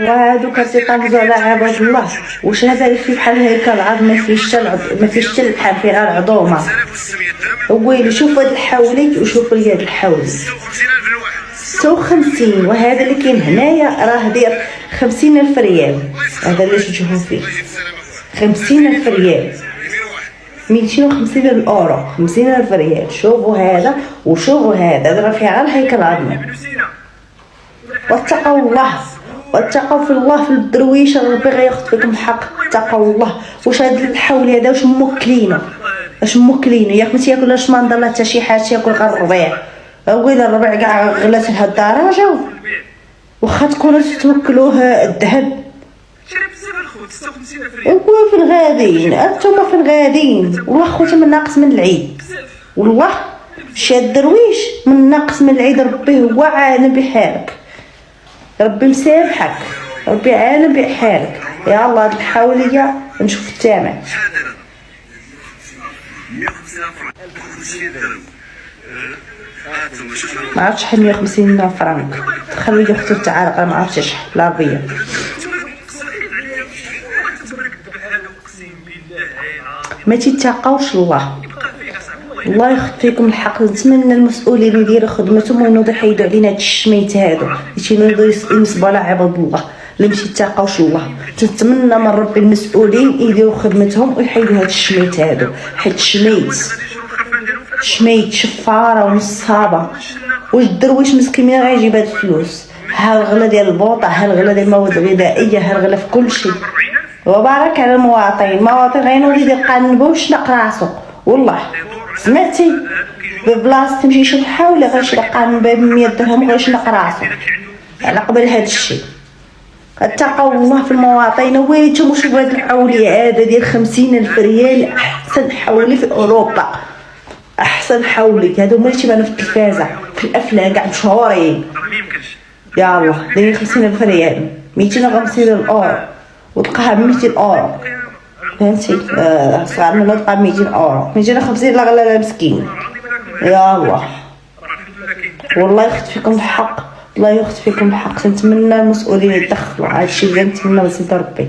وهادو كتيقابزوا على عباد الله. واش هذا اللي فيه بحال هكا العظم ما فيهش حتى البحال، فيه غير العظومه. ويلي شوف هاد الحولي وشوف لي هاد الحولي 56. وهذا اللي كاين هنايا راه داير 50,000 ريال. هذا اللي تشوفوا فيه 50,000 ريال، 250,000 اورو، 50,000 ريال. شوفوا هذا وشوفوا هذا راه فيه غير الهيكل العظمي. واتقوا الله، واتقوا في الله في الدرويش، ربي غياخذ فيكم الحق. اتقوا الله. واش هاد الحول هذا واش موكلينه؟ واش موكلينه؟ ياك ما تياكلش ما نضر حتى شي حاجه، تياكل غير الربيع. ويلي الربيع كاع غلات لها الدرجه. واخا تكونوا توكلوه الذهب. وفي الغاديين انتما في الغاديين. والله خوتي من ناقص من العيد، والله شاد الدرويش من ناقص من العيد. ربي هو عالم بحالك، ربي مسامحك، ربي عالم بحالك. يا الله هاد الحوليه نشوف الثمن. ما عرفتش شحال 150 فرنك. خلي لي اختي تعالق، ما عرفتش شحال العربيه. ما تيتقاوش الله. الله ياخذ فيكم الحق. نتمنى المسؤولين يديروا خدمتهم وينوضوا يحيدوا علينا هاد الشميت هادو اللي تينوضوا ينصبوا على عباد الله اللي ماشي يتقاوش الله. تنتمنى من ربي المسؤولين يديروا خدمتهم ويحيدوا هاد الشميت هادو، حيت شميت شفاره ونصابه. واش الدرويش مسكين غيجيب هاد الفلوس؟ ها الغلا ديال البوطه، ها الغلا ديال المواد الغذائيه، ها الغلا في كل شيء. وبارك على المواطن غينوض يدير قلبه ويشنق راسو. والله سمعتي ببلاصه تمشي شي حاول غيشنق قلبه ب 100 درهم وغيشنق راسو على قبل هاد الشيء. اتقوا الله في المواطنين. ويلي نتوما شوفوا هاد الحولي هذا ديال 50,000 ريال. احسن حولي في اوروبا، احسن حولي. هادو هما اللي تيبانو في التلفازه في الافلام كاع مشهورين. يا الله دايرين 50,000 ريال، 250,000 اورو. وتلقاها ب 200 اورو، فهمتي؟ صغار منو تلقى ب 200 اورو، 250 لا غلا مسكين. يا الله والله ياخذ فيكم الحق، الله ياخذ فيكم الحق. نتمنى المسؤولين يدخلوا هادشي اللي نتمنى من سيدي ربي.